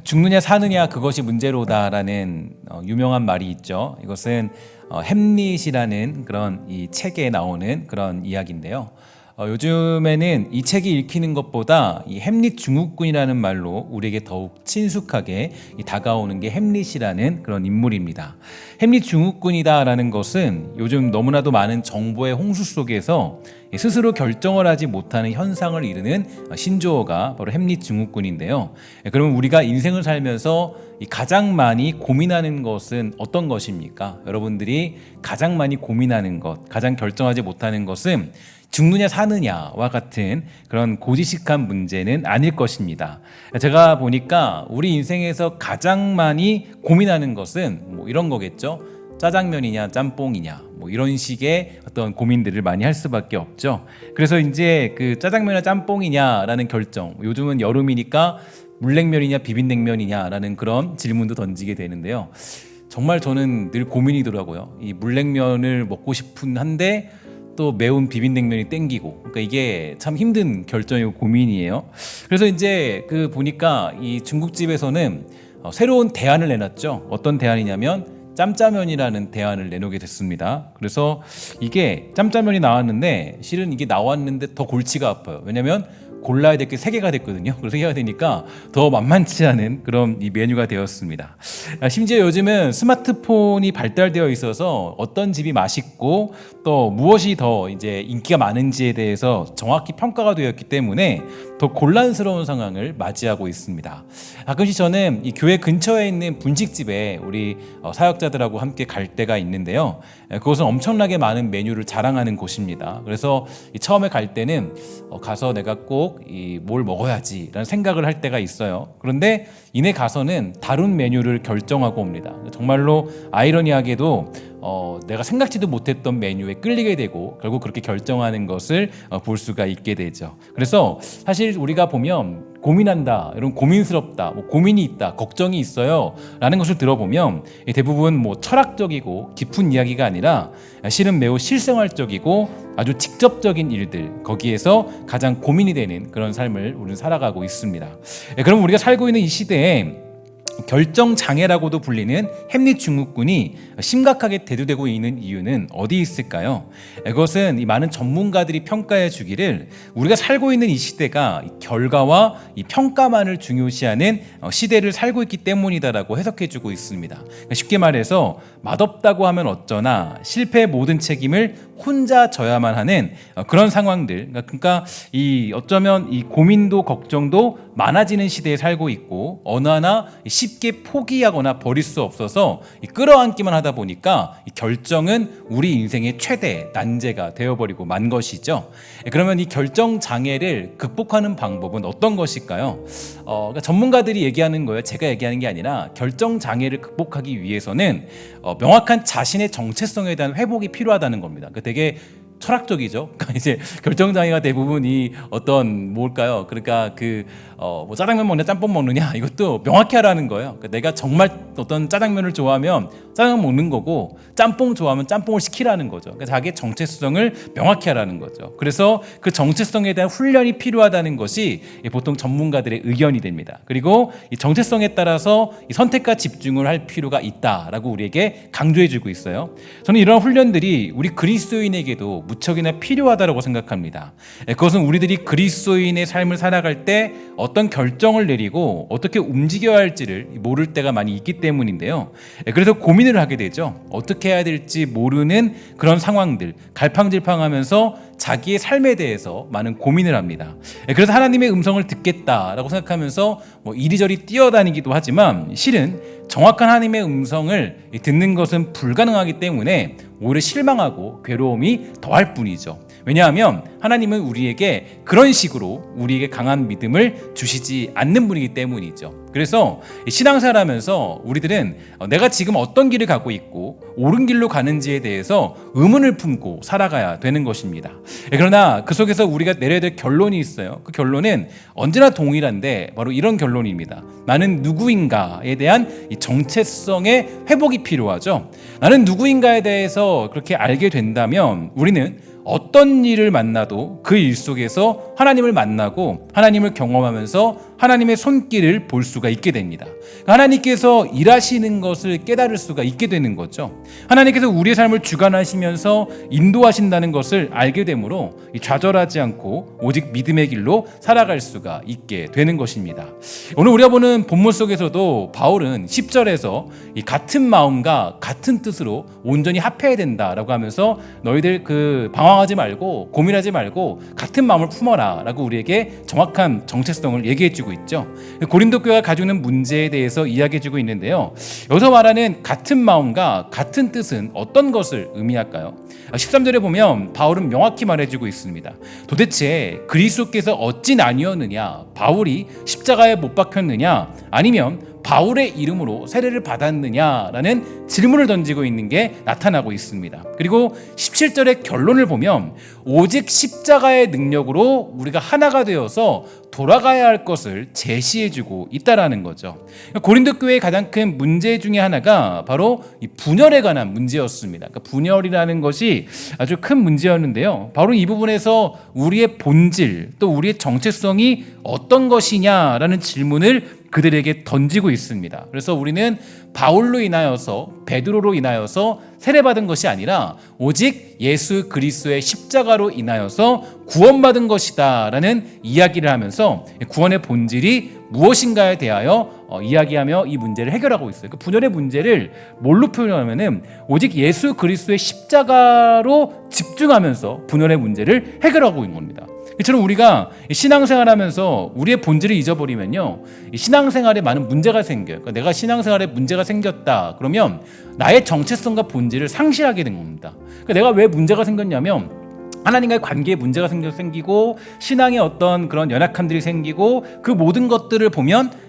죽느냐 사느냐 그것이 문제로다라는 유명한 말이 있죠. 이것은 햄릿이라는 그런 이 책에 나오는 그런 이야기인데요. 요즘에는 이 책이 읽히는 것보다 이 햄릿 증후군이라는 말로 우리에게 더욱 친숙하게 다가오는 게 햄릿이라는 그런 인물입니다. 햄릿 증후군이다라는 것은 요즘 너무나도 많은 정보의 홍수 속에서 스스로 결정을 하지 못하는 현상을 이르는 신조어가 바로 햄릿 증후군인데요. 그러면 우리가 인생을 살면서 가장 많이 고민하는 것은 어떤 것입니까? 여러분들이 가장 많이 고민하는 것, 가장 결정하지 못하는 것은 죽느냐 사느냐와 같은 그런 고지식한 문제는 아닐 것입니다. 제가 보니까 우리 인생에서 가장 많이 고민하는 것은 뭐 이런 거겠죠. 짜장면이냐 짬뽕이냐 뭐 이런 식의 어떤 고민들을 많이 할 수밖에 없죠. 그래서 이제 그 짜장면이냐 짬뽕이냐라는 결정, 요즘은 여름이니까 물냉면이냐 비빔냉면이냐라는 그런 질문도 던지게 되는데요. 정말 저는 늘 고민이더라고요. 이 물냉면을 먹고 싶은 한데 또 매운 비빔냉면이 땡기고, 그러니까 이게 참 힘든 결정이고 고민이에요. 그래서 이제 그 보니까 이 중국집에서는 새로운 대안을 내놨죠. 어떤 대안이냐면 짬짜면이라는 대안을 내놓게 됐습니다. 그래서 이게 짬짜면이 나왔는데 실은 이게 나왔는데 더 골치가 아파요. 왜냐면 골라야 될 게 3개가 됐거든요. 그래서 3개가 되니까 더 만만치 않은 그런 이 메뉴가 되었습니다. 심지어 요즘은 스마트폰이 발달되어 있어서 어떤 집이 맛있고 또 무엇이 더 이제 인기가 많은지에 대해서 정확히 평가가 되었기 때문에 더 곤란스러운 상황을 맞이하고 있습니다. 가끔씩 저는 이 교회 근처에 있는 분식집에 우리 사역자들하고 함께 갈 때가 있는데요. 그것은 엄청나게 많은 메뉴를 자랑하는 곳입니다. 그래서 처음에 갈 때는 가서 내가 꼭 뭘 먹어야지라는 생각을 할 때가 있어요. 그런데 이내 가서는 다른 메뉴를 결정하고 옵니다. 정말로 아이러니하게도 내가 생각지도 못했던 메뉴에 끌리게 되고 결국 그렇게 결정하는 것을 볼 수가 있게 되죠. 그래서 사실 우리가 보면 고민한다, 이런 고민스럽다, 뭐 고민이 있다, 걱정이 있어요 라는 것을 들어보면 대부분 뭐 철학적이고 깊은 이야기가 아니라 실은 매우 실생활적이고 아주 직접적인 일들, 거기에서 가장 고민이 되는 그런 삶을 우리는 살아가고 있습니다. 그럼 우리가 살고 있는 이 시대에 결정장애라고도 불리는 햄릿 증후군이 심각하게 대두되고 있는 이유는 어디 있을까요? 그것은 이 많은 전문가들이 평가해 주기를 우리가 살고 있는 이 시대가 결과와 이 평가만을 중요시하는 시대를 살고 있기 때문이다라고 해석해 주고 있습니다. 쉽게 말해서 맛없다고 하면 어쩌나 실패의 모든 책임을 혼자 져야만 하는 그런 상황들, 그러니까 이 어쩌면 이 고민도 걱정도 많아지는 시대에 살고 있고 어느 하나 쉽게 포기하거나 버릴 수 없어서 끌어안기만 하다 보니까 이 결정은 우리 인생의 최대 난제가 되어버리고 만 것이죠. 그러면 이 결정 장애를 극복하는 방법은 어떤 것일까요? 그러니까 전문가들이 얘기하는 거예요. 제가 얘기하는 게 아니라 결정 장애를 극복하기 위해서는 명확한 자신의 정체성에 대한 회복이 필요하다는 겁니다. 그러니까 되게 철학적이죠. 그러니까 이제 결정장애가 대부분 이 어떤 뭘까요? 그러니까 뭐 짜장면 먹느냐 짬뽕 먹느냐 이것도 명확히 하라는 거예요. 그러니까 내가 정말 어떤 짜장면을 좋아하면 짜장면 먹는 거고 짬뽕 좋아하면 짬뽕을 시키라는 거죠. 그러니까 자기의 정체성을 명확히 하라는 거죠. 그래서 그 정체성에 대한 훈련이 필요하다는 것이 보통 전문가들의 의견이 됩니다. 그리고 이 정체성에 따라서 이 선택과 집중을 할 필요가 있다라고 우리에게 강조해주고 있어요. 저는 이런 훈련들이 우리 그리스도인에게도 무척이나 필요하다고 생각합니다. 그것은 우리들이 그리스도인의 삶을 살아갈 때 어떤 결정을 내리고 어떻게 움직여야 할지를 모를 때가 많이 있기 때문인데요. 그래서 고민을 하게 되죠. 어떻게 해야 될지 모르는 그런 상황들, 갈팡질팡하면서 자기의 삶에 대해서 많은 고민을 합니다. 그래서 하나님의 음성을 듣겠다라고 생각하면서 뭐 이리저리 뛰어다니기도 하지만 실은 정확한 하나님의 음성을 듣는 것은 불가능하기 때문에 오히려 실망하고 괴로움이 더할 뿐이죠. 왜냐하면 하나님은 우리에게 그런 식으로 우리에게 강한 믿음을 주시지 않는 분이기 때문이죠. 그래서 신앙생활하면서 우리들은 내가 지금 어떤 길을 가고 있고 옳은 길로 가는지에 대해서 의문을 품고 살아가야 되는 것입니다. 그러나 그 속에서 우리가 내려야 될 결론이 있어요. 그 결론은 언제나 동일한데 바로 이런 결론입니다. 나는 누구인가에 대한 이 정체성의 회복이 필요하죠. 나는 누구인가에 대해서 그렇게 알게 된다면 우리는 어떤 일을 만나도 그 일 속에서 하나님을 만나고 하나님을 경험하면서 하나님의 손길을 볼 수가 있게 됩니다. 하나님께서 일하시는 것을 깨달을 수가 있게 되는 거죠. 하나님께서 우리의 삶을 주관하시면서 인도하신다는 것을 알게 되므로 좌절하지 않고 오직 믿음의 길로 살아갈 수가 있게 되는 것입니다. 오늘 우리가 보는 본문 속에서도 바울은 10절에서 이 같은 마음과 같은 뜻으로 온전히 합해야 된다라고 하면서 너희들 방황하지 말고 고민하지 말고 같은 마음을 품어라 라고 우리에게 정확한 정체성을 얘기해주고 있죠. 고린도 교회가 가지고 있는 문제에 대해서 이야기해주고 있는데요. 여기서 말하는 같은 마음과 같은 뜻은 어떤 것을 의미할까요? 13절에 보면 바울은 명확히 말해주고 있습니다. 도대체 그리스도께서 어찌 나뉘었느냐? 바울이 십자가에 못 박혔느냐? 아니면 바울의 이름으로 세례를 받았느냐라는 질문을 던지고 있는 게 나타나고 있습니다. 그리고 17절의 결론을 보면 오직 십자가의 능력으로 우리가 하나가 되어서 돌아가야 할 것을 제시해주고 있다라는 거죠. 고린도 교회의 가장 큰 문제 중에 하나가 바로 이 분열에 관한 문제였습니다. 그러니까 분열이라는 것이 아주 큰 문제였는데요. 바로 이 부분에서 우리의 본질 또 우리의 정체성이 어떤 것이냐라는 질문을 그들에게 던지고 있습니다. 그래서 우리는 바울로 인하여서 베드로로 인하여서 세례받은 것이 아니라 오직 예수 그리스도의 십자가로 인하여서 구원받은 것이다 라는 이야기를 하면서 구원의 본질이 무엇인가에 대하여 이야기하며 이 문제를 해결하고 있어요. 그 분열의 문제를 뭘로 표현하면은 오직 예수 그리스도의 십자가로 집중하면서 분열의 문제를 해결하고 있는 겁니다. 이처럼 우리가 신앙생활하면서 우리의 본질을 잊어버리면요, 신앙생활에 많은 문제가 생겨요. 그러니까 내가 신앙생활에 문제가 생겼다 그러면 나의 정체성과 본질을 상실하게 된 겁니다. 그러니까 내가 왜 문제가 생겼냐면 하나님과의 관계에 문제가 생기고 신앙의 어떤 그런 연약함들이 생기고 그 모든 것들을 보면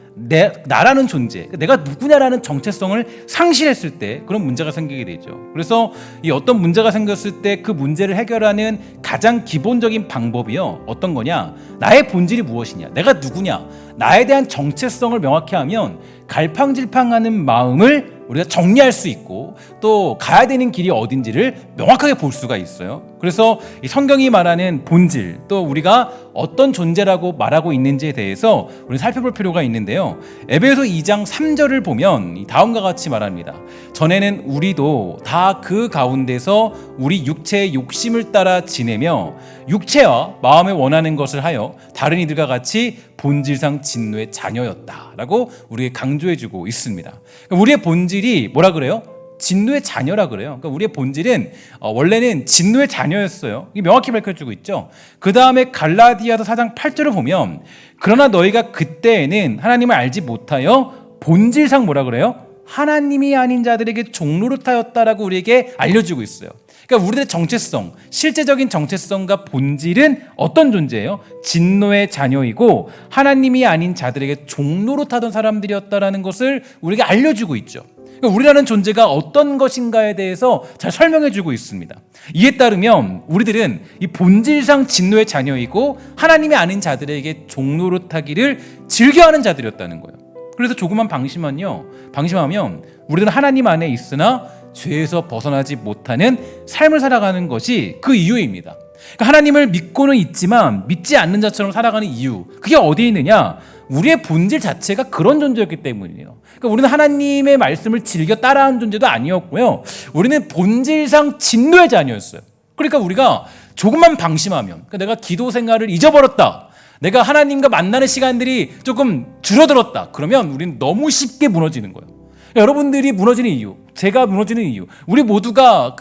나라는 존재, 내가 누구냐라는 정체성을 상실했을 때 그런 문제가 생기게 되죠. 그래서 이 어떤 문제가 생겼을 때 그 문제를 해결하는 가장 기본적인 방법이요, 어떤 거냐? 나의 본질이 무엇이냐? 내가 누구냐? 나에 대한 정체성을 명확히 하면 갈팡질팡하는 마음을 우리가 정리할 수 있고 또 가야 되는 길이 어딘지를 명확하게 볼 수가 있어요. 그래서 이 성경이 말하는 본질, 또 우리가 어떤 존재라고 말하고 있는지에 대해서 우리는 살펴볼 필요가 있는데요. 에베소 2장 3절을 보면 다음과 같이 말합니다. 전에는 우리도 다 그 가운데서 우리 육체의 욕심을 따라 지내며 육체와 마음에 원하는 것을 하여 다른 이들과 같이 본질상 진노의 자녀였다라고 우리에게 강조해주고 있습니다. 그러니까 우리의 본질이 뭐라 그래요? 진노의 자녀라 그래요. 그러니까 우리의 본질은 원래는 진노의 자녀였어요. 이게 명확히 밝혀주고 있죠. 그 다음에 갈라디아서 4장 8절을 보면 그러나 너희가 그때에는 하나님을 알지 못하여 본질상 뭐라 그래요? 하나님이 아닌 자들에게 종노릇하였다라고 우리에게 알려주고 있어요. 그러니까 우리의 정체성, 실제적인 정체성과 본질은 어떤 존재예요? 진노의 자녀이고 하나님이 아닌 자들에게 종노릇하던 사람들이었다라는 것을 우리에게 알려주고 있죠. 그러니까 우리라는 존재가 어떤 것인가에 대해서 잘 설명해주고 있습니다. 이에 따르면 우리들은 이 본질상 진노의 자녀이고 하나님이 아닌 자들에게 종노릇하기를 즐겨하는 자들이었다는 거예요. 그래서 조금만 방심하면 우리는 하나님 안에 있으나 죄에서 벗어나지 못하는 삶을 살아가는 것이 그 이유입니다. 그러니까 하나님을 믿고는 있지만 믿지 않는 자처럼 살아가는 이유, 그게 어디에 있느냐? 우리의 본질 자체가 그런 존재였기 때문이에요. 그러니까 우리는 하나님의 말씀을 즐겨 따라하는 존재도 아니었고요, 우리는 본질상 진노의 자녀였어요. 그러니까 우리가 조금만 방심하면, 그러니까 내가 기도 생활을 잊어버렸다, 내가 하나님과 만나는 시간들이 조금 줄어들었다, 그러면 우리는 너무 쉽게 무너지는 거예요. 그러니까 여러분들이 무너지는 이유, 제가 무너지는 이유, 우리 모두가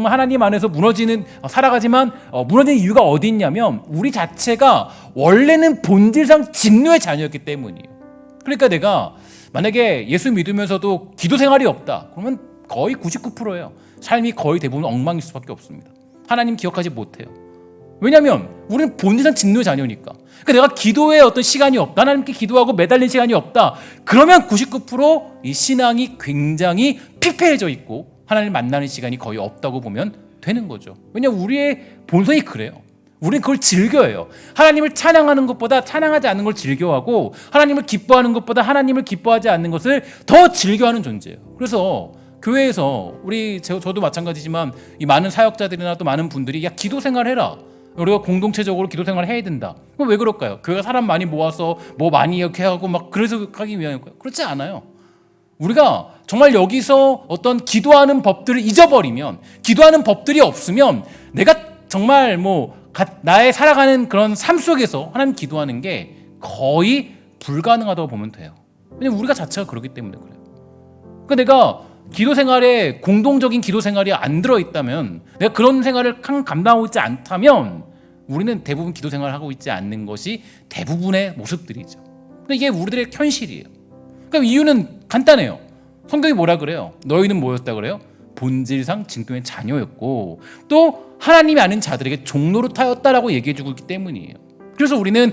하나님 안에서 살아가지만 무너지는 이유가 어디 있냐면 우리 자체가 원래는 본질상 진노의 자녀였기 때문이에요. 그러니까 내가 만약에 예수 믿으면서도 기도 생활이 없다, 그러면 거의 99%예요. 삶이 거의 대부분 엉망일 수밖에 없습니다. 하나님 기억하지 못해요. 왜냐하면 우리는 본질상 진노의 자녀니까. 그러니까 내가 기도에 어떤 시간이 없다, 하나님께 기도하고 매달린 시간이 없다, 그러면 99%이 신앙이 굉장히 피폐해져 있고 하나님을 만나는 시간이 거의 없다고 보면 되는 거죠. 왜냐하면 우리의 본성이 그래요. 우리는 그걸 즐겨해요. 하나님을 찬양하는 것보다 찬양하지 않는 걸 즐겨하고 하나님을 기뻐하는 것보다 하나님을 기뻐하지 않는 것을 더 즐겨하는 존재예요. 그래서 교회에서 저도 마찬가지지만 이 많은 사역자들이나 또 많은 분들이 야 기도 생활해라, 우리가 공동체적으로 기도 생활을 해야 된다. 그럼 왜 그럴까요? 교회가 사람 많이 모아서 뭐 많이 이렇게 하고 막 그래서 하기 위함일까요? 그렇지 않아요. 우리가 정말 여기서 어떤 기도하는 법들을 잊어버리면, 기도하는 법들이 없으면 내가 정말 나의 살아가는 그런 삶 속에서 하나님 기도하는 게 거의 불가능하다고 보면 돼요. 왜냐면 우리가 자체가 그렇기 때문에 그래요. 그러니까 내가 기도 생활에 공동적인 기도 생활이 안 들어있다면, 내가 그런 생활을 감당하고 있지 않다면 우리는 대부분 기도 생활을 하고 있지 않는 것이 대부분의 모습들이죠. 그러니까 이게 우리들의 현실이에요. 그러니까 이유는 간단해요. 성경이 뭐라 그래요? 너희는 뭐였다 그래요? 본질상 진토의 자녀였고 또 하나님이 아는 자들에게 종노릇하였다라고 얘기해주고 있기 때문이에요. 그래서 우리는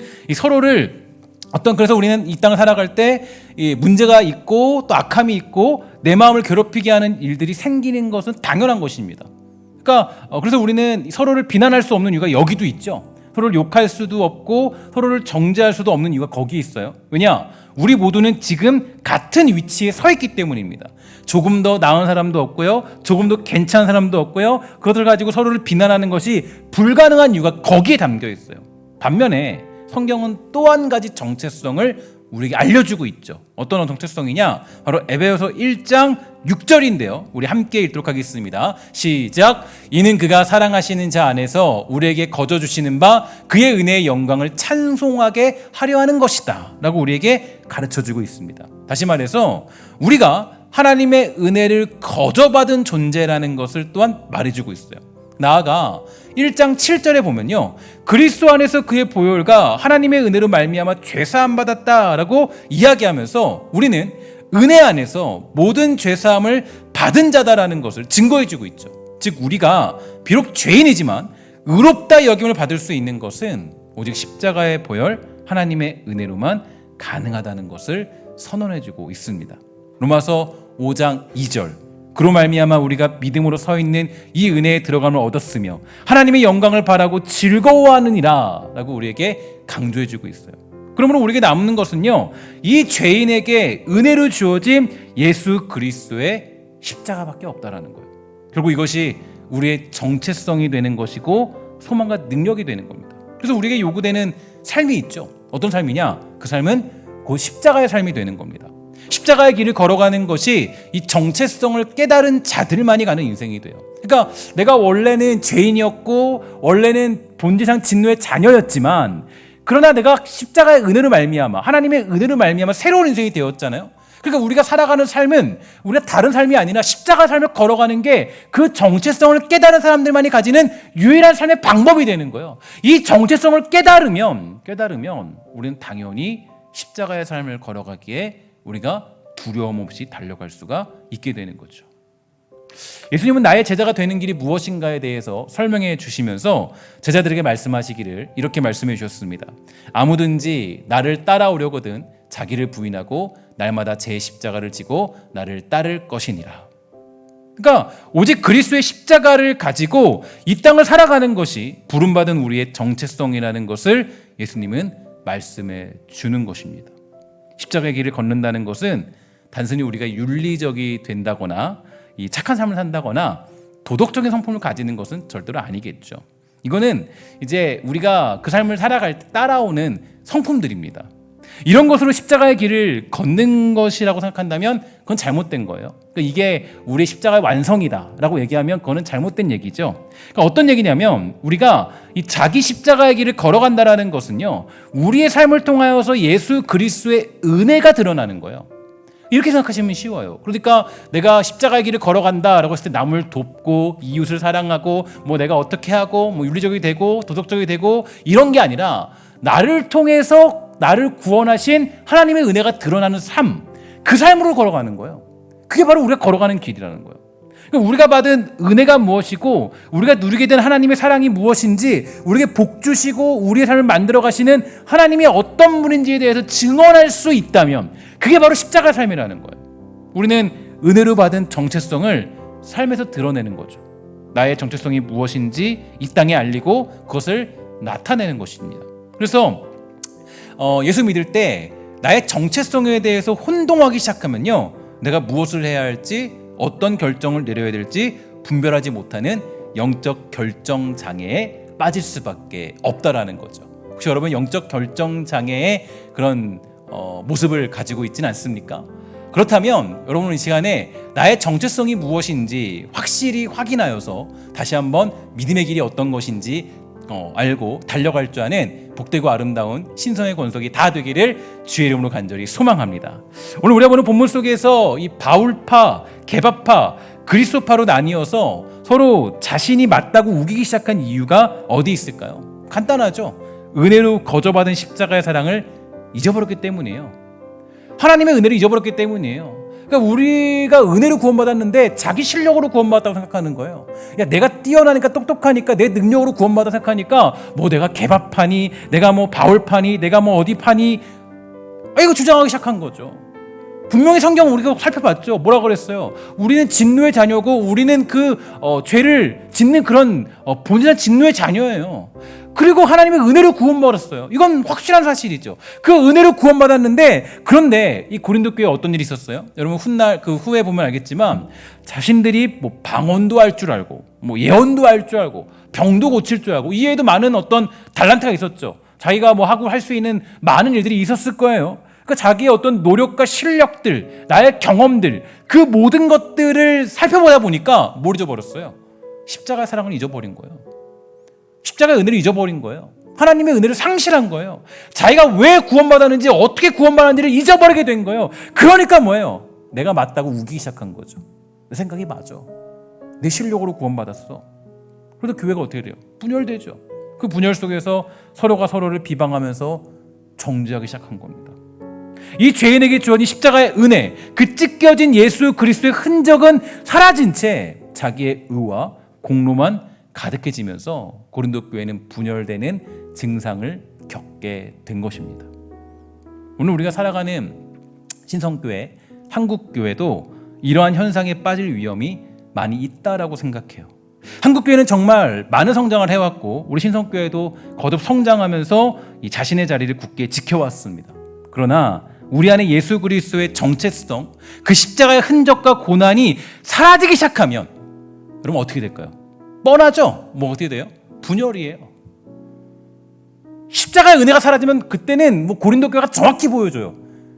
그래서 우리는 이 땅을 살아갈 때 문제가 있고 또 악함이 있고 내 마음을 괴롭히게 하는 일들이 생기는 것은 당연한 것입니다. 그러니까 그래서 우리는 서로를 비난할 수 없는 이유가 여기도 있죠. 서로를 욕할 수도 없고 서로를 정죄할 수도 없는 이유가 거기에 있어요. 왜냐? 우리 모두는 지금 같은 위치에 서 있기 때문입니다. 조금 더 나은 사람도 없고요, 조금 더 괜찮은 사람도 없고요. 그것을 가지고 서로를 비난하는 것이 불가능한 이유가 거기에 담겨 있어요. 반면에 성경은 또 한 가지 정체성을 우리에게 알려주고 있죠. 어떤 정체성이냐? 바로 에베소서 1장 6절인데요. 우리 함께 읽도록 하겠습니다. 시작. 이는 그가 사랑하시는 자 안에서 우리에게 거저 주시는 바 그의 은혜의 영광을 찬송하게 하려 하는 것이다 라고 우리에게 가르쳐주고 있습니다. 다시 말해서 우리가 하나님의 은혜를 거저 받은 존재라는 것을 또한 말해주고 있어요. 나아가 1장 7절에 보면요, 그리스도 안에서 그의 보혈과 하나님의 은혜로 말미암아 죄사함 받았다라고 이야기하면서 우리는 은혜 안에서 모든 죄사함을 받은 자다라는 것을 증거해주고 있죠. 즉 우리가 비록 죄인이지만 의롭다 여김을 받을 수 있는 것은 오직 십자가의 보혈 하나님의 은혜로만 가능하다는 것을 선언해주고 있습니다. 로마서 5장 2절, 그로 말미암아 우리가 믿음으로 서 있는 이 은혜에 들어감을 얻었으며 하나님의 영광을 바라고 즐거워하느니라 라고 우리에게 강조해주고 있어요. 그러므로 우리에게 남는 것은요, 이 죄인에게 은혜로 주어진 예수 그리스도의 십자가밖에 없다라는 거예요. 결국 이것이 우리의 정체성이 되는 것이고 소망과 능력이 되는 겁니다. 그래서 우리에게 요구되는 삶이 있죠. 어떤 삶이냐? 그 삶은 곧 십자가의 삶이 되는 겁니다. 십자가의 길을 걸어가는 것이 이 정체성을 깨달은 자들만이 가는 인생이 돼요. 그러니까 내가 원래는 죄인이었고 원래는 본질상 진노의 자녀였지만, 그러나 내가 십자가의 은혜로 말미암아, 하나님의 은혜로 말미암아 새로운 인생이 되었잖아요. 그러니까 우리가 살아가는 삶은 우리가 다른 삶이 아니라 십자가 삶을 걸어가는 게 그 정체성을 깨달은 사람들만이 가지는 유일한 삶의 방법이 되는 거예요. 이 정체성을 깨달으면 우리는 당연히 십자가의 삶을 걸어가기에 우리가 두려움 없이 달려갈 수가 있게 되는 거죠. 예수님은 나의 제자가 되는 길이 무엇인가에 대해서 설명해 주시면서 제자들에게 말씀하시기를 이렇게 말씀해 주셨습니다. 아무든지 나를 따라오려거든 자기를 부인하고 날마다 제 십자가를 지고 나를 따를 것이니라. 그러니까 오직 그리스도의 십자가를 가지고 이 땅을 살아가는 것이 부름받은 우리의 정체성이라는 것을 예수님은 말씀해 주는 것입니다. 십자가의 길을 걷는다는 것은 단순히 우리가 윤리적이 된다거나 이 착한 삶을 산다거나 도덕적인 성품을 가지는 것은 절대로 아니겠죠. 이거는 이제 우리가 그 삶을 살아갈 때 따라오는 성품들입니다. 이런 것으로 십자가의 길을 걷는 것이라고 생각한다면 그건 잘못된 거예요. 그러니까 이게 우리의 십자가의 완성이다라고 얘기하면 그거는 잘못된 얘기죠. 그러니까 어떤 얘기냐면 우리가 이 자기 십자가의 길을 걸어간다라는 것은요, 우리의 삶을 통하여서 예수 그리스도의 은혜가 드러나는 거예요. 이렇게 생각하시면 쉬워요. 그러니까 내가 십자가의 길을 걸어간다라고 했을 때 남을 돕고 이웃을 사랑하고 내가 어떻게 하고 윤리적이 되고 도덕적이 되고 이런 게 아니라 나를 통해서 나를 구원하신 하나님의 은혜가 드러나는 삶, 그 삶으로 걸어가는 거예요. 그게 바로 우리가 걸어가는 길이라는 거예요. 그러니까 우리가 받은 은혜가 무엇이고 우리가 누리게 된 하나님의 사랑이 무엇인지, 우리에게 복 주시고 우리의 삶을 만들어 가시는 하나님이 어떤 분인지에 대해서 증언할 수 있다면 그게 바로 십자가 삶이라는 거예요. 우리는 은혜로 받은 정체성을 삶에서 드러내는 거죠. 나의 정체성이 무엇인지 이 땅에 알리고 그것을 나타내는 것입니다. 그래서 예수 믿을 때 나의 정체성에 대해서 혼동하기 시작하면요, 내가 무엇을 해야 할지 어떤 결정을 내려야 될지 분별하지 못하는 영적 결정 장애에 빠질 수밖에 없다라는 거죠. 혹시 여러분 영적 결정 장애의 그런 모습을 가지고 있지는 않습니까? 그렇다면 여러분은 이 시간에 나의 정체성이 무엇인지 확실히 확인하여서 다시 한번 믿음의 길이 어떤 것인지 알고 달려갈 줄 아는 복되고 아름다운 신성의 권속이 다 되기를 주의 이름으로 간절히 소망합니다. 오늘 우리가 보는 본문 속에서 이 바울파, 게바파, 그리스도파로 나뉘어서 서로 자신이 맞다고 우기기 시작한 이유가 어디 있을까요? 간단하죠. 은혜로 거저받은 십자가의 사랑을 잊어버렸기 때문이에요. 하나님의 은혜를 잊어버렸기 때문이에요. 그러니까 우리가 은혜로 구원받았는데 자기 실력으로 구원받았다고 생각하는 거예요. 야, 내가 뛰어나니까 똑똑하니까 내 능력으로 구원받아 생각하니까 뭐 내가 개밥파니, 내가 뭐 바울파니, 내가 뭐 어디 파니, 이거 주장하기 시작한 거죠. 분명히 성경 우리가 살펴봤죠. 뭐라 그랬어요? 우리는 진노의 자녀고 우리는 그 죄를 짓는 그런 본질한 진노의 자녀예요. 그리고 하나님의 은혜로 구원받았어요. 이건 확실한 사실이죠. 그 은혜로 구원받았는데 그런데 이 고린도 교회에 어떤 일이 있었어요? 여러분 훗날 그 후에 보면 알겠지만 자신들이 뭐 방언도 할 줄 알고 뭐 예언도 할 줄 알고 병도 고칠 줄 알고 이외에도 많은 어떤 달란트가 있었죠. 자기가 뭐 하고 할 수 있는 많은 일들이 있었을 거예요. 그러니까 자기의 어떤 노력과 실력들, 나의 경험들 그 모든 것들을 살펴보다 보니까 뭘 잊어버렸어요? 십자가의 사랑을 잊어버린 거예요. 십자가의 은혜를 잊어버린 거예요. 하나님의 은혜를 상실한 거예요. 자기가 왜 구원받았는지 어떻게 구원받았는지를 잊어버리게 된 거예요. 그러니까 뭐예요? 내가 맞다고 우기기 시작한 거죠. 내 생각이 맞아. 내 실력으로 구원받았어. 그래서 교회가 어떻게 돼요? 분열되죠. 그 분열 속에서 서로가 서로를 비방하면서 정죄하기 시작한 겁니다. 이 죄인에게 주어진 십자가의 은혜, 그 찢겨진 예수 그리스도의 흔적은 사라진 채 자기의 의와 공로만 가득해지면서 고린도 교회는 분열되는 증상을 겪게 된 것입니다. 오늘 우리가 살아가는 신성교회, 한국교회도 이러한 현상에 빠질 위험이 많이 있다라고 생각해요. 한국교회는 정말 많은 성장을 해왔고 우리 신성교회도 거듭 성장하면서 이 자신의 자리를 굳게 지켜왔습니다. 그러나 우리 안에 예수 그리스도의 정체성, 그 십자가의 흔적과 고난이 사라지기 시작하면 여러분 어떻게 될까요? 뻔하죠? 뭐 어떻게 돼요? 분열이에요. 십자가의 은혜가 사라지면 그때는 뭐 고린도 교회가 정확히 보여줘요.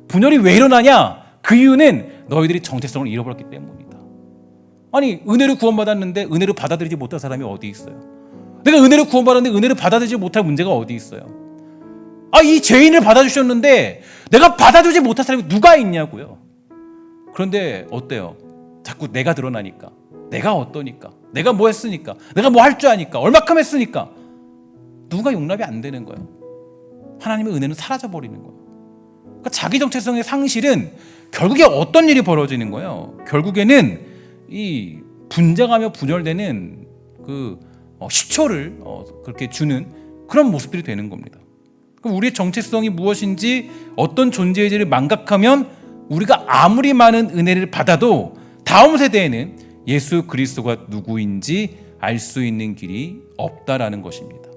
분열이 왜 일어나냐? 그 이유는 너희들이 정체성을 잃어버렸기 때문이다. 아니 은혜로 구원받았는데 은혜를 받아들이지 못한 사람이 어디 있어요? 내가 은혜로 구원받았는데 은혜를 받아들이지 못할 문제가 어디 있어요? 이 죄인을 받아주셨는데 내가 받아주지 못한 사람이 누가 있냐고요. 그런데 어때요? 자꾸 내가 드러나니까, 내가 어떠니까, 내가 뭐 했으니까, 내가 뭐 할 줄 아니까, 얼마큼 했으니까 누가 용납이 안 되는 거예요. 하나님의 은혜는 사라져버리는 거예요. 그러니까 자기 정체성의 상실은 결국에 어떤 일이 벌어지는 거예요? 결국에는 이 분쟁하며 분열되는 그 시초를 그렇게 주는 그런 모습들이 되는 겁니다. 그럼 우리의 정체성이 무엇인지 어떤 존재인지를 망각하면 우리가 아무리 많은 은혜를 받아도 다음 세대에는 예수 그리스도가 누구인지 알 수 있는 길이 없다라는 것입니다.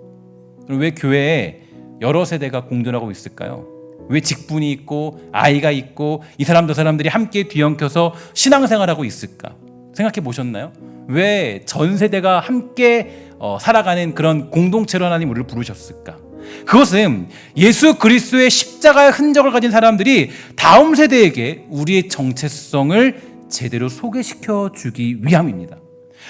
왜 교회에 여러 세대가 공존하고 있을까요? 왜 직분이 있고 아이가 있고 이 사람 저 사람들이 함께 뒤엉켜서 신앙생활하고 있을까? 생각해 보셨나요? 왜 전 세대가 함께 살아가는 그런 공동체로 하나님 우리를 부르셨을까? 그것은 예수 그리스도의 십자가의 흔적을 가진 사람들이 다음 세대에게 우리의 정체성을 제대로 소개시켜 주기 위함입니다.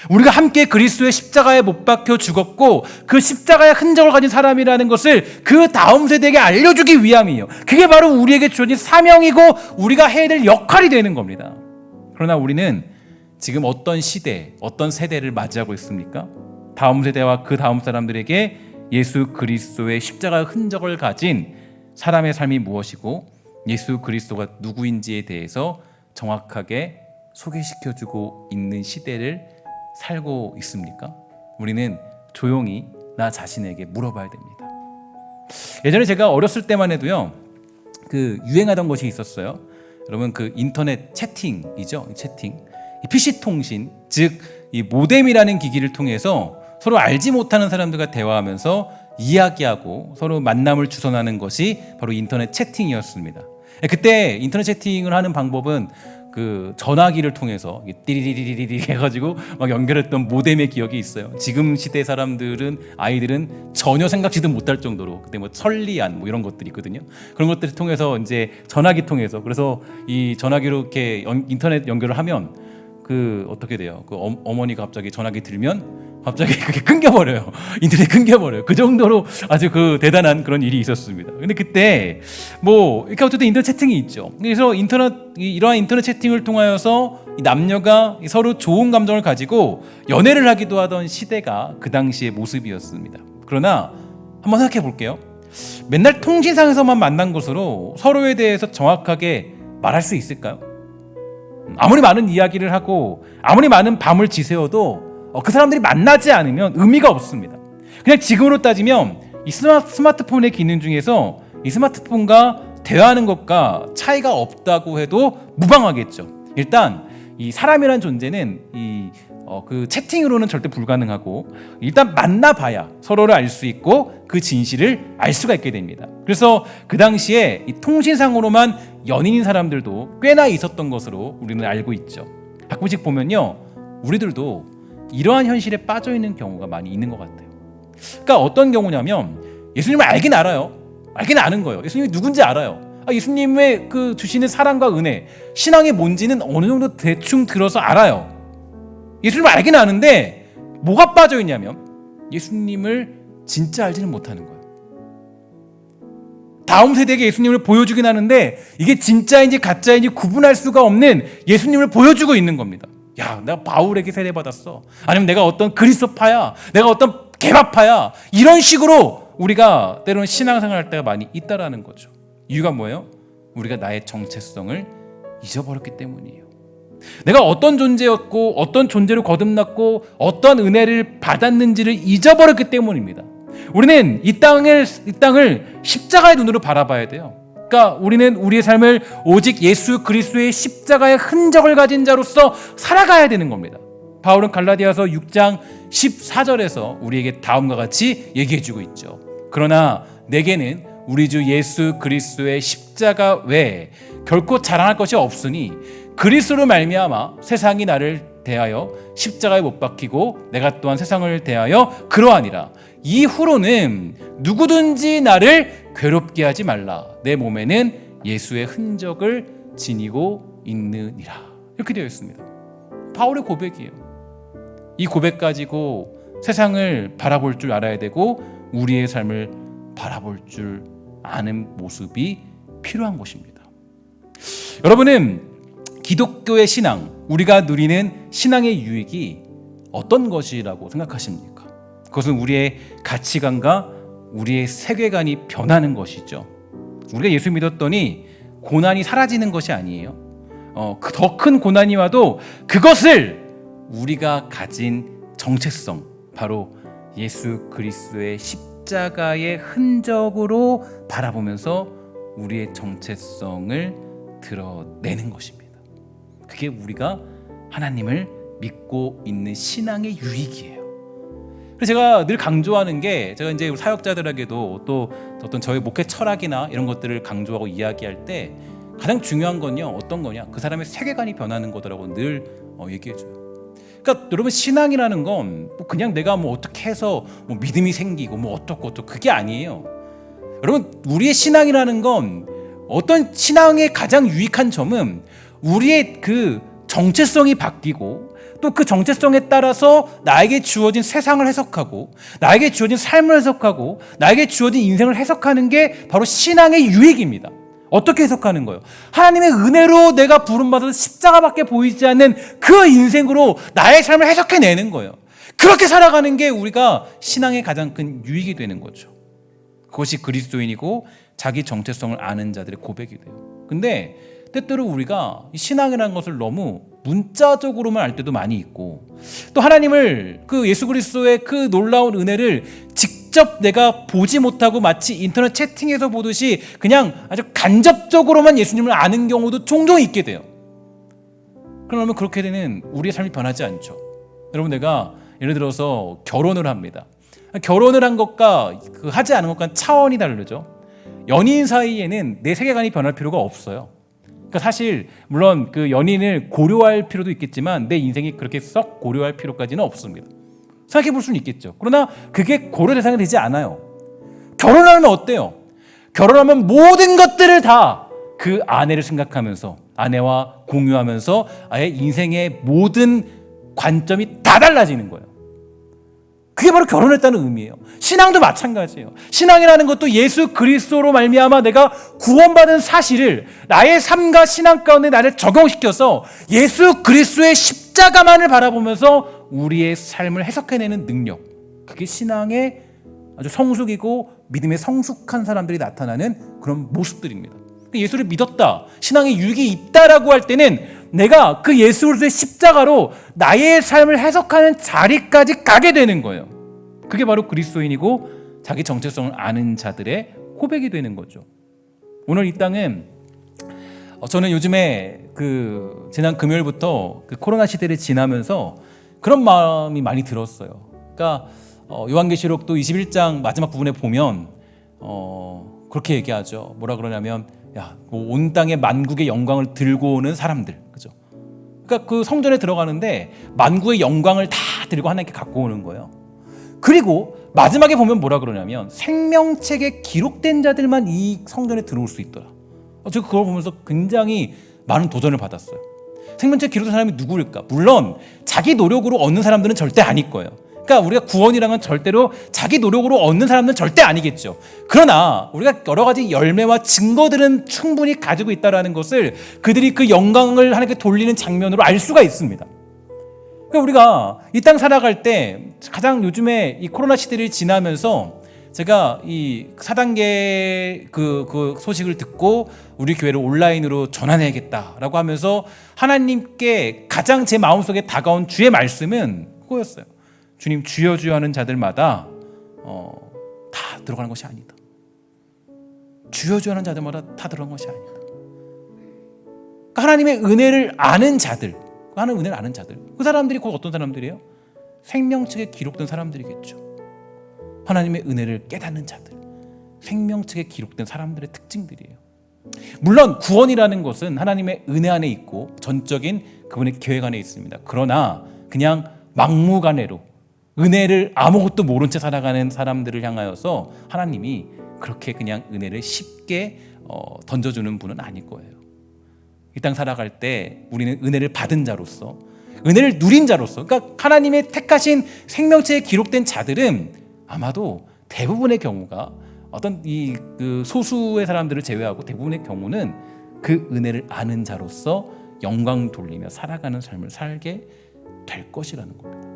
우리가 함께 그리스도의 십자가에 못 박혀 죽었고 그 십자가의 흔적을 가진 사람이라는 것을 그 다음 세대에게 알려주기 위함이에요. 그게 바로 우리에게 주어진 사명이고 우리가 해야 될 역할이 되는 겁니다. 그러나 우리는 지금 어떤 시대, 어떤 세대를 맞이하고 있습니까? 다음 세대와 그 다음 사람들에게 예수 그리스도의 십자가의 흔적을 가진 사람의 삶이 무엇이고 예수 그리스도가 누구인지에 대해서 정확하게 소개시켜주고 있는 시대를 살고 있습니까? 우리는 조용히 나 자신에게 물어봐야 됩니다. 예전에 제가 어렸을 때만 해도요, 그 유행하던 것이 있었어요. 여러분 그 인터넷 채팅이죠, 채팅. PC 통신, 즉 이 모뎀이라는 기기를 통해서 서로 알지 못하는 사람들과 대화하면서 이야기하고 서로 만남을 주선하는 것이 바로 인터넷 채팅이었습니다. 그때 인터넷 채팅을 하는 방법은 그 전화기를 통해서 띠리리리리리 해가지고 막 연결했던 모뎀의 기억이 있어요. 지금 시대 사람들은 아이들은 전혀 생각지도 못할 정도로 그때 뭐 천리안 뭐 이런 것들이 있거든요. 그런 것들을 통해서 이제 전화기 통해서 그래서 이 전화기로 이렇게 인터넷 연결을 하면 그 어떻게 돼요? 그 어머니가 갑자기 전화기 들면 갑자기 그게 끊겨버려요. 인터넷 끊겨버려요. 그 정도로 아주 그 대단한 그런 일이 있었습니다. 근데 그때 뭐 이렇게 어쨌든 인터넷 채팅이 있죠. 그래서 이러한 인터넷 채팅을 통하여서 이 남녀가 서로 좋은 감정을 가지고 연애를 하기도 하던 시대가 그 당시의 모습이었습니다. 그러나 한번 생각해 볼게요. 맨날 통신상에서만 만난 것으로 서로에 대해서 정확하게 말할 수 있을까요? 아무리 많은 이야기를 하고 아무리 많은 밤을 지새워도 그 사람들이 만나지 않으면 의미가 없습니다. 그냥 지금으로 따지면 이 스마트폰의 기능 중에서 이 스마트폰과 대화하는 것과 차이가 없다고 해도 무방하겠죠. 일단 이 사람이란 존재는 그 채팅으로는 절대 불가능하고 일단 만나봐야 서로를 알 수 있고 그 진실을 알 수가 있게 됩니다. 그래서 그 당시에 이 통신상으로만 연인인 사람들도 꽤나 있었던 것으로 우리는 알고 있죠. 가끔씩 보면요, 우리들도 이러한 현실에 빠져 있는 경우가 많이 있는 것 같아요. 그러니까 어떤 경우냐면 예수님을 알긴 알아요. 알긴 아는 거예요. 예수님이 누군지 알아요. 예수님의 그 주시는 사랑과 은혜, 신앙이 뭔지는 어느 정도 대충 들어서 알아요. 예수님을 알긴 아는데 뭐가 빠져 있냐면 예수님을 진짜 알지는 못하는 거예요. 다음 세대에게 예수님을 보여주긴 하는데 이게 진짜인지 가짜인지 구분할 수가 없는 예수님을 보여주고 있는 겁니다. 야, 내가 바울에게 세례받았어. 아니면 내가 어떤 그리스도파야. 내가 어떤 개바파야. 이런 식으로 우리가 때로는 신앙생활 할 때가 많이 있다라는 거죠. 이유가 뭐예요? 우리가 나의 정체성을 잊어버렸기 때문이에요. 내가 어떤 존재였고 어떤 존재로 거듭났고 어떤 은혜를 받았는지를 잊어버렸기 때문입니다. 우리는 이 땅을 십자가의 눈으로 바라봐야 돼요. 그러니까 우리는 우리의 삶을 오직 예수 그리스도의 십자가의 흔적을 가진 자로서 살아가야 되는 겁니다. 바울은 갈라디아서 6장 14절에서 우리에게 다음과 같이 얘기해주고 있죠. 그러나 내게는 우리 주 예수 그리스도의 십자가 외에 결코 자랑할 것이 없으니 그리스도로 말미암아 세상이 나를 대하여 십자가에 못 박히고 내가 또한 세상을 대하여 그러하니라. 이후로는 누구든지 나를 괴롭게 하지 말라. 내 몸에는 예수의 흔적을 지니고 있느니라. 이렇게 되어 있습니다. 바울의 고백이에요. 이 고백 가지고 세상을 바라볼 줄 알아야 되고 우리의 삶을 바라볼 줄 아는 모습이 필요한 것입니다. 여러분은 기독교의 신앙, 우리가 누리는 신앙의 유익이 어떤 것이라고 생각하십니까? 그것은 우리의 가치관과 우리의 세계관이 변하는 것이죠. 우리가 예수 믿었더니 고난이 사라지는 것이 아니에요. 더 큰 고난이 와도 그것을 우리가 가진 정체성, 바로 예수 그리스도의 십자가의 흔적으로 바라보면서 우리의 정체성을 드러내는 것입니다. 그게 우리가 하나님을 믿고 있는 신앙의 유익이에요. 그래서 제가 늘 강조하는 게, 제가 이제 사역자들에게도 또 어떤 저희 목회 철학이나 이런 것들을 강조하고 이야기할 때 가장 중요한 건요, 어떤 거냐, 그 사람의 세계관이 변하는 거더라고 늘 얘기해줘요. 그러니까 여러분, 신앙이라는 건 그냥 내가 뭐 어떻게 해서 뭐 믿음이 생기고 뭐 어떻고 그게 아니에요. 여러분, 우리의 신앙이라는 건, 어떤 신앙의 가장 유익한 점은 우리의 그 정체성이 바뀌고 또 그 정체성에 따라서 나에게 주어진 세상을 해석하고 나에게 주어진 삶을 해석하고 나에게 주어진 인생을 해석하는 게 바로 신앙의 유익입니다. 어떻게 해석하는 거예요? 하나님의 은혜로 내가 부름받아서 십자가밖에 보이지 않는 그 인생으로 나의 삶을 해석해내는 거예요. 그렇게 살아가는 게 우리가 신앙의 가장 큰 유익이 되는 거죠. 그것이 그리스도인이고 자기 정체성을 아는 자들의 고백이 돼요. 근데 때때로 우리가 신앙이라는 것을 너무 문자적으로만 알 때도 많이 있고, 또 하나님을, 그 예수 그리스도의 그 놀라운 은혜를 직접 내가 보지 못하고 마치 인터넷 채팅에서 보듯이 그냥 아주 간접적으로만 예수님을 아는 경우도 종종 있게 돼요. 그러면 그렇게 되는 우리의 삶이 변하지 않죠. 여러분, 내가 예를 들어서 결혼을 합니다. 결혼을 한 것과 하지 않은 것과는 차원이 다르죠. 연인 사이에는 내 세계관이 변할 필요가 없어요. 그러니까 그러니까 사실 물론 그 연인을 고려할 필요도 있겠지만 내 인생이 그렇게 썩 고려할 필요까지는 없습니다. 생각해 볼 수는 있겠죠. 그러나 그게 고려 대상이 되지 않아요. 결혼하면 어때요? 결혼하면 모든 것들을 다 그 아내를 생각하면서 아내와 공유하면서 아예 인생의 모든 관점이 다 달라지는 거예요. 그게 바로 결혼했다는 의미예요. 신앙도 마찬가지예요. 신앙이라는 것도 예수 그리스도로 말미암아 내가 구원받은 사실을 나의 삶과 신앙 가운데 나를 적용시켜서 예수 그리스도의 십자가만을 바라보면서 우리의 삶을 해석해내는 능력, 그게 신앙의 아주 성숙이고 믿음의 성숙한 사람들이 나타나는 그런 모습들입니다. 예수를 믿었다, 신앙에 유익이 있다라고 할 때는 내가 그 예수 그리스도의 십자가로 나의 삶을 해석하는 자리까지 가게 되는 거예요. 그게 바로 그리스도인이고 자기 정체성을 아는 자들의 고백이 되는 거죠. 오늘 이 땅은 저는 요즘에 그 지난 금요일부터 그 코로나 시대를 지나면서 그런 마음이 많이 들었어요. 그러니까 요한계시록도 21장 마지막 부분에 보면 그렇게 얘기하죠. 뭐라 그러냐면 온 땅의 만국의 영광을 들고 오는 사람들, 그죠? 그러니까 그 성전에 들어가는데 만국의 영광을 다 들고 하나님께 갖고 오는 거예요. 그리고 마지막에 보면 뭐라 그러냐면 생명책에 기록된 자들만 이 성전에 들어올 수 있더라. 제가 그걸 보면서 굉장히 많은 도전을 받았어요. 생명책에 기록된 사람이 누구일까? 물론 자기 노력으로 얻는 사람들은 절대 아닐 거예요. 그러니까 우리가 구원이랑은 절대로 자기 노력으로 얻는 사람들은 절대 아니겠죠. 그러나 우리가 여러 가지 열매와 증거들은 충분히 가지고 있다는 것을 그들이 그 영광을 하나님께 돌리는 장면으로 알 수가 있습니다. 그러니까 우리가 이 땅 살아갈 때 가장 요즘에 이 코로나 시대를 지나면서 제가 이 4단계 그 소식을 듣고 우리 교회를 온라인으로 전환해야겠다라고 하면서 하나님께 가장 제 마음속에 다가온 주의 말씀은 그거였어요. 주님, 주여 주여 하는 자들마다 다 들어가는 것이 아니다. 주여 주여 하는 자들마다 다 들어가는 것이 아니다. 그러니까 하나님의 은혜를 아는 자들, 하나님의 은혜를 아는 자들, 그 사람들이 곧 어떤 사람들이에요? 생명책에 기록된 사람들이겠죠. 하나님의 은혜를 깨닫는 자들, 생명책에 기록된 사람들의 특징들이에요. 물론 구원이라는 것은 하나님의 은혜 안에 있고 전적인 그분의 계획 안에 있습니다. 그러나 그냥 막무가내로 은혜를 아무것도 모른 채 살아가는 사람들을 향하여서 하나님이 그렇게 그냥 은혜를 쉽게 던져주는 분은 아닐 거예요. 이 땅 살아갈 때 우리는 은혜를 받은 자로서, 은혜를 누린 자로서, 그러니까 하나님의 택하신 생명체에 기록된 자들은 아마도 대부분의 경우가 어떤 그 소수의 사람들을 제외하고 대부분의 경우는 그 은혜를 아는 자로서 영광 돌리며 살아가는 삶을 살게 될 것이라는 겁니다.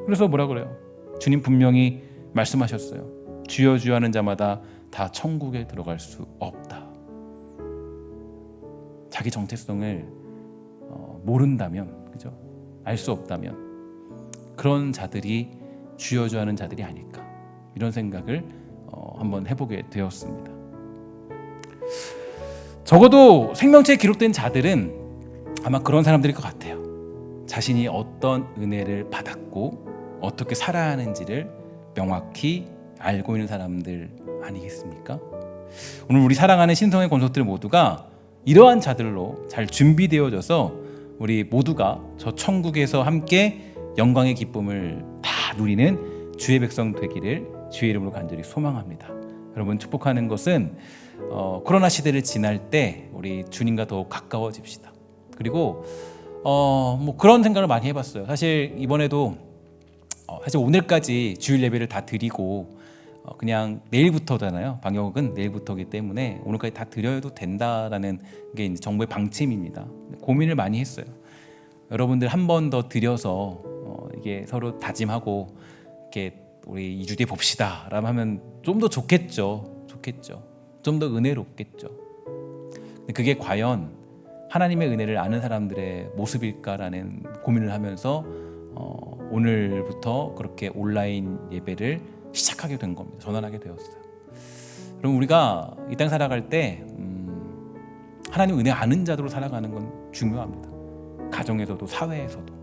그래서 뭐라 그래요? 주님 분명히 말씀하셨어요. 주여 주여 하는 자마다 다 천국에 들어갈 수 없다. 자기 정체성을 모른다면, 그죠? 알 수 없다면 그런 자들이 주여 주여 하는 자들이 아닐까, 이런 생각을 한번 해보게 되었습니다. 적어도 생명체에 기록된 자들은 아마 그런 사람들일 것 같아요. 자신이 어떤 은혜를 받았고 어떻게 살아야 하는지를 명확히 알고 있는 사람들 아니겠습니까? 오늘 우리 사랑하는 신성의 권속들 모두가 이러한 자들로 잘 준비되어져서 우리 모두가 저 천국에서 함께 영광의 기쁨을 다 누리는 주의 백성 되기를 주의 이름으로 간절히 소망합니다. 여러분, 축복하는 것은 코로나 시대를 지날 때 우리 주님과 더욱 가까워집시다. 그리고 뭐 그런 생각을 많이 해봤어요. 사실 이번에도 사실 오늘까지 주일 예배를 다 드리고 그냥 내일부터잖아요. 방역은 내일부터이기 때문에 오늘까지 다 드려도 된다라는 게 이제 정부의 방침입니다. 고민을 많이 했어요. 여러분들 한 번 더 드려서 이게 서로 다짐하고 이렇게 우리 2주 뒤에 봅시다라고 하면 좀 더 좋겠죠. 좀 더 은혜롭겠죠. 근데 그게 과연 하나님의 은혜를 아는 사람들의 모습일까라는 고민을 하면서 오늘부터 그렇게 온라인 예배를 시작하게 된 겁니다. 전환하게 되었어요. 그럼 우리가 이 땅 살아갈 때 하나님 은혜 아는 자들로 살아가는 건 중요합니다. 가정에서도 사회에서도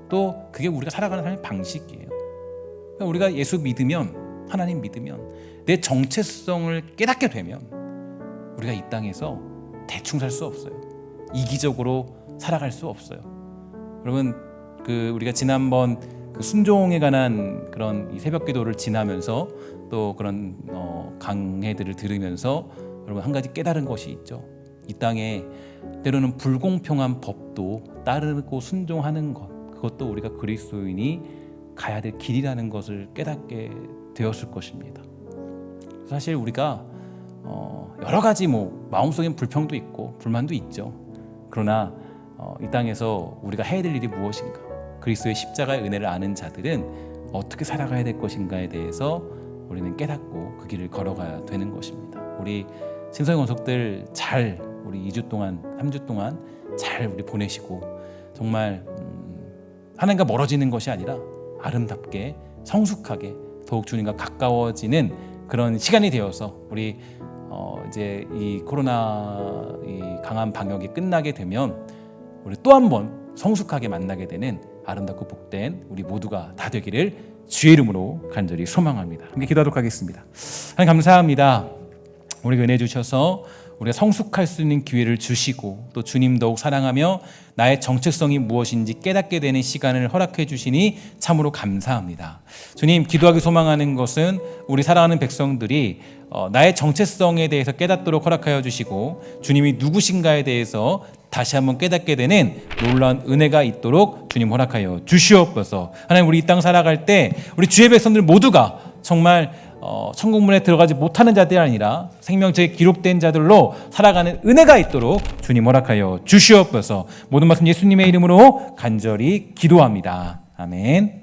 또 그게 우리가 살아가는 삶의 방식이에요. 그러니까 우리가 예수 믿으면, 하나님 믿으면, 내 정체성을 깨닫게 되면 우리가 이 땅에서 대충 살 수 없어요. 이기적으로 살아갈 수 없어요. 여러분 우리가 지난번 순종에 관한 그런 이 새벽기도를 지나면서 또 그런 강해들을 들으면서 여러분 한 가지 깨달은 것이 있죠. 이 땅에 때로는 불공평한 법도 따르고 순종하는 것, 그것도 우리가 그리스도인이 가야 될 길이라는 것을 깨닫게 되었을 것입니다. 사실 우리가 여러 가지 마음속엔 불평도 있고 불만도 있죠. 그러나 이 땅에서 우리가 해야 될 일이 무엇인가, 그리스도의 십자가의 은혜를 아는 자들은 어떻게 살아가야 될 것인가에 대해서 우리는 깨닫고 그 길을 걸어가야 되는 것입니다. 우리 신성의 권속들 잘 우리 2주 동안 3주 동안 잘 우리 보내시고 정말 하나님과 멀어지는 것이 아니라 아름답게 성숙하게 더욱 주님과 가까워지는 그런 시간이 되어서 우리 이제 이 코로나 이 강한 방역이 끝나게 되면 우리 또 한 번 성숙하게 만나게 되는 아름답고 복된 우리 모두가 다 되기를 주의 이름으로 간절히 소망합니다. 함께 기도하도록 하겠습니다. 하나님 감사합니다. 우리가 은혜 주셔서 우리가 성숙할 수 있는 기회를 주시고 또 주님 더욱 사랑하며 나의 정체성이 무엇인지 깨닫게 되는 시간을 허락해 주시니 참으로 감사합니다. 주님, 기도하기 소망하는 것은 우리 사랑하는 백성들이 나의 정체성에 대해서 깨닫도록 허락하여 주시고 주님이 누구신가에 대해서 다시 한번 깨닫게 되는 놀라운 은혜가 있도록 주님 허락하여 주시옵소서. 하나님, 우리 이 땅 살아갈 때 우리 주의 백성들 모두가 정말 천국문에 들어가지 못하는 자들이 아니라 생명책에 기록된 자들로 살아가는 은혜가 있도록 주님 허락하여 주시옵소서. 모든 말씀 예수님의 이름으로 간절히 기도합니다. 아멘.